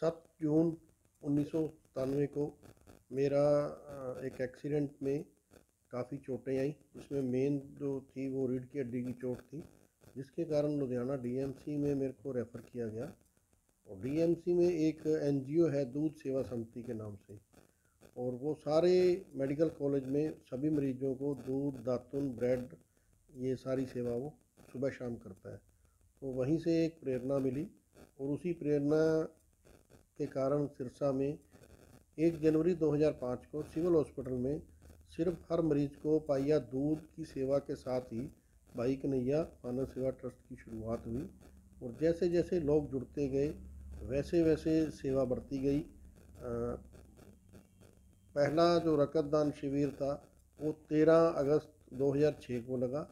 7 जून 1997 को मेरा एक एक्सीडेंट में काफ़ी चोटें आई, जिसमें मेन जो थी वो रीढ़ की हड्डी की चोट थी, जिसके कारण लुधियाना डीएमसी में मेरे को रेफ़र किया गया। और डीएमसी में एक एनजीओ है दूध सेवा समिति के नाम से, और वो सारे मेडिकल कॉलेज में सभी मरीजों को दूध, दातुन, ब्रेड, ये सारी सेवा वो सुबह शाम करता है। तो वहीं से एक प्रेरणा मिली, और उसी प्रेरणा के कारण सिरसा में 1 जनवरी 2005 को सिविल हॉस्पिटल में सिर्फ हर मरीज को पाइया दूध की सेवा के साथ ही भाई कन्हैया मानव सेवा ट्रस्ट की शुरुआत हुई। और जैसे जैसे लोग जुड़ते गए वैसे वैसे सेवा बढ़ती गई। पहला जो रक्तदान शिविर था वो 13 अगस्त 2006 को लगा,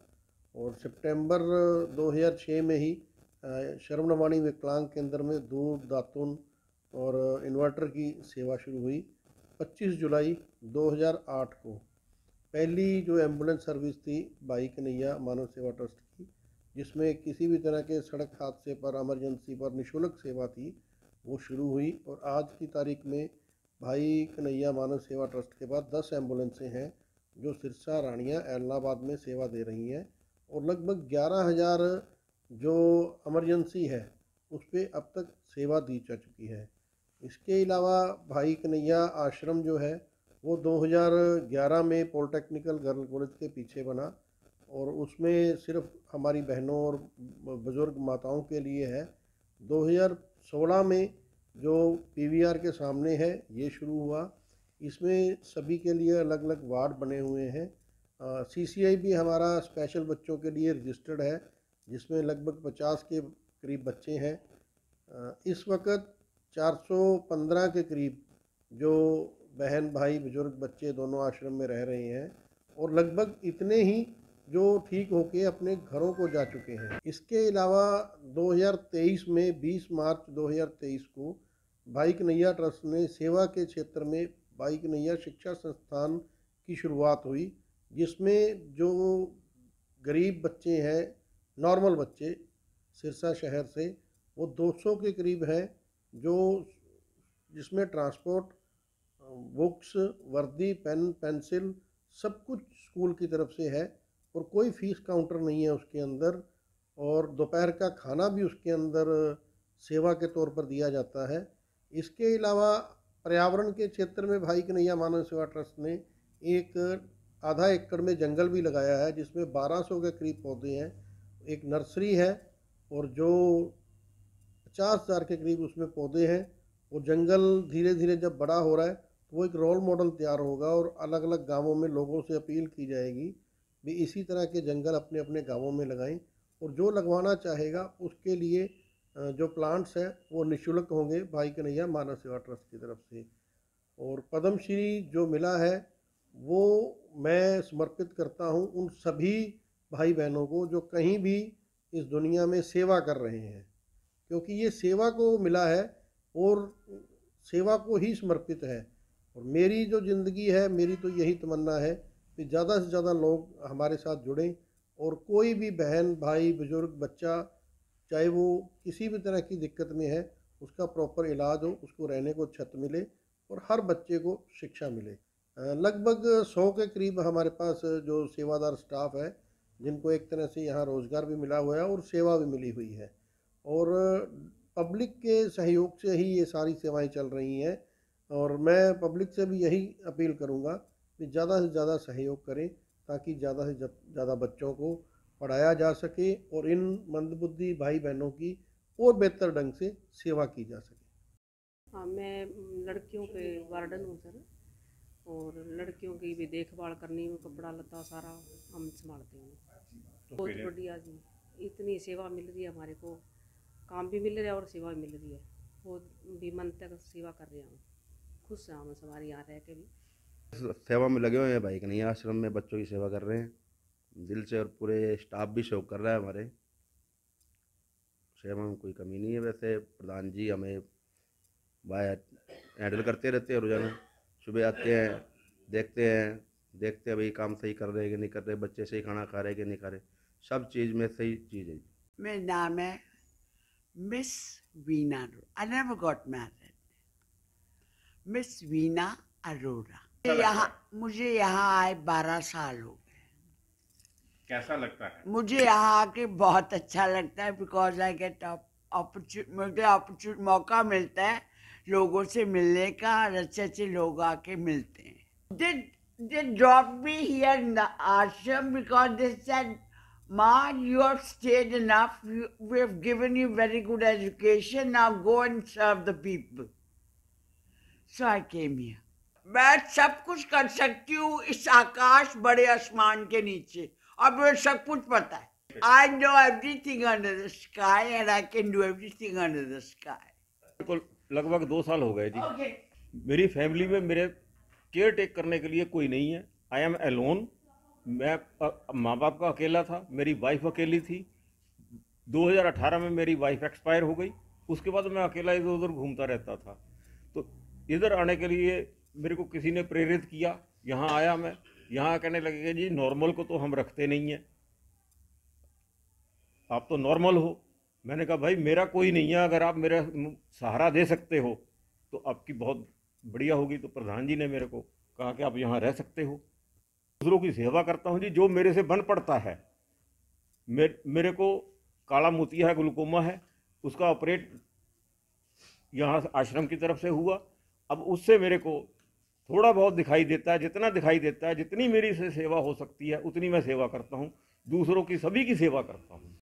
और सितंबर 2006 में ही शर्मनवाणी विकलांग केंद्र में दूध, दातुन और इन्वर्टर की सेवा शुरू हुई। 25 जुलाई 2008 को पहली जो एम्बुलेंस सर्विस थी भाई कन्हैया मानव सेवा ट्रस्ट की, जिसमें किसी भी तरह के सड़क हादसे पर, इमरजेंसी पर निःशुल्क सेवा थी, वो शुरू हुई। और आज की तारीख में भाई कन्हैया मानव सेवा ट्रस्ट के पास 10 एम्बुलेंसें हैं जो सिरसा, रानिया, एलनाबाद में सेवा दे रही हैं, और लगभग 11,000 जो इमरजेंसी है उस पर अब तक सेवा दी जा चुकी है। इसके अलावा भाई कन्हैया आश्रम जो है वो 2011 में पॉलिटेक्निकल गर्ल कॉलेज के पीछे बना, और उसमें सिर्फ हमारी बहनों और बुज़ुर्ग माताओं के लिए है। 2016 में जो पीवीआर के सामने है ये शुरू हुआ। इसमें सभी के लिए अलग अलग वार्ड बने हुए हैं। सीसीआई भी हमारा स्पेशल बच्चों के लिए रजिस्टर्ड है, जिसमें लगभग 50 के करीब बच्चे हैं। इस वक्त 415 के करीब जो बहन भाई बुजुर्ग बच्चे दोनों आश्रम में रह रहे हैं, और लगभग इतने ही जो ठीक होके अपने घरों को जा चुके हैं। इसके अलावा 2023 में 20 मार्च 2023 को भाई कन्हैया ट्रस्ट ने सेवा के क्षेत्र में भाई कन्हैया शिक्षा संस्थान की शुरुआत हुई, जिसमें जो गरीब बच्चे हैं, नॉर्मल बच्चे सिरसा शहर से, वो 200 के करीब हैं, जो जिसमें ट्रांसपोर्ट, बुक्स, वर्दी, पेन, पेंसिल सब कुछ स्कूल की तरफ से है, और कोई फीस काउंटर नहीं है उसके अंदर, और दोपहर का खाना भी उसके अंदर सेवा के तौर पर दिया जाता है। इसके अलावा पर्यावरण के क्षेत्र में भाई कन्हैया मानव सेवा ट्रस्ट ने एक आधा एकड़ में जंगल भी लगाया है, जिसमें 1200 के करीब पौधे हैं। एक नर्सरी है, और जो 50,000 के करीब उसमें पौधे हैं। वो जंगल धीरे धीरे जब बड़ा हो रहा है तो वो एक रोल मॉडल तैयार होगा, और अलग अलग गांवों में लोगों से अपील की जाएगी भी इसी तरह के जंगल अपने अपने गांवों में लगाएं, और जो लगवाना चाहेगा उसके लिए जो प्लांट्स हैं वो निःशुल्क होंगे भाई कन्हैया मानव सेवा ट्रस्ट की तरफ से। और पद्मश्री जो मिला है वो मैं समर्पित करता हूँ उन सभी भाई बहनों को जो कहीं भी इस दुनिया में सेवा कर रहे हैं, क्योंकि ये सेवा को मिला है और सेवा को ही समर्पित है। और मेरी जो ज़िंदगी है, मेरी तो यही तमन्ना है कि ज़्यादा से ज़्यादा लोग हमारे साथ जुड़ें, और कोई भी बहन, भाई, बुज़ुर्ग, बच्चा, चाहे वो किसी भी तरह की दिक्कत में है, उसका प्रॉपर इलाज हो, उसको रहने को छत मिले, और हर बच्चे को शिक्षा मिले। लगभग 100 के करीब हमारे पास जो सेवादार स्टाफ है, जिनको एक तरह से यहाँ रोज़गार भी मिला हुआ है और सेवा भी मिली हुई है, और पब्लिक के सहयोग से ही ये सारी सेवाएं चल रही हैं। और मैं पब्लिक से भी यही अपील करूँगा कि ज़्यादा से ज़्यादा सहयोग करें, ताकि ज़्यादा से ज़्यादा बच्चों को पढ़ाया जा सके और इन मंदबुद्धि भाई बहनों की और बेहतर ढंग से सेवा की जा सके। हाँ, मैं लड़कियों के वार्डन हूँ सर, और लड़कियों की भी देखभाल करनी है, कपड़ा लत्ता सारा हम संभालते हैं। बहुत बढ़िया जी, इतनी सेवा मिल रही है हमारे को, काम भी मिल रहा है और सेवा भी मिल रही है। बहुत भी मन तक सेवा कर रहे हैं, खुश हैं हम हमारे यहाँ रह के भी। सेवा में लगे हुए हैं भाई कन्हैया आश्रम में, बच्चों की सेवा कर रहे हैं दिल से, और पूरे स्टाफ भी सहयोग कर रहा है हमारे। सेवा में कोई कमी नहीं है। वैसे प्रधान जी हमें बाय हैंडल करते रहते हैं, रोजाना सुबह आते हैं, देखते हैं भाई काम सही कर रहे हैं कि नहीं कर रहे, बच्चे सही खाना खा रहे हैं कि नहीं खा रहे, सब चीज़ में सही चीज़ है। मेरा नाम है miss Veena. I never got married, miss Veena Arora. मुझे यहाँ आए 12 साल हो गए। कैसा लगता है? मुझे यहाँ आके बहुत अच्छा लगता है, बिकॉज आई गेट मुझे मौका मिलता है लोगों से मिलने का, और अच्छे अच्छे लोग आके मिलते हैं। They dropped me here in the ashram because they said, "Ma, you have stayed enough. We have given you very good education. Now go and serve the people." So I came here. मैं सब कुछ कर सकती हूँ इस आकाश बड़े आसमान के नीचे, और मुझे सब कुछ पता है। I know everything under the sky and I can do everything under the sky. को लगभग 2 साल हो गए जी। Okay. मेरी फैमिली में मेरे केयर टेक करने के लिए कोई नहीं है। I am alone. मैं माँ बाप का अकेला था, मेरी वाइफ अकेली थी। 2018 में मेरी वाइफ एक्सपायर हो गई। उसके बाद मैं अकेला इधर उधर घूमता रहता था। तो इधर आने के लिए मेरे को किसी ने प्रेरित किया। यहाँ आया मैं, यहाँ कहने लगे कि जी नॉर्मल को तो हम रखते नहीं हैं, आप तो नॉर्मल हो। मैंने कहा भाई मेरा कोई नहीं है, अगर आप मेरा सहारा दे सकते हो तो आपकी बहुत बढ़िया होगी। तो प्रधान जी ने मेरे को कहा कि आप यहाँ रह सकते हो। दूसरों की सेवा करता हूँ जी, जो मेरे से बन पड़ता है। मेरे को काला मोतिया है, ग्लूकोमा है, उसका ऑपरेट यहाँ आश्रम की तरफ से हुआ। अब उससे मेरे को थोड़ा बहुत दिखाई देता है, जितना दिखाई देता है, जितनी मेरी से सेवा हो सकती है उतनी मैं सेवा करता हूँ। दूसरों की, सभी की सेवा करता हूँ।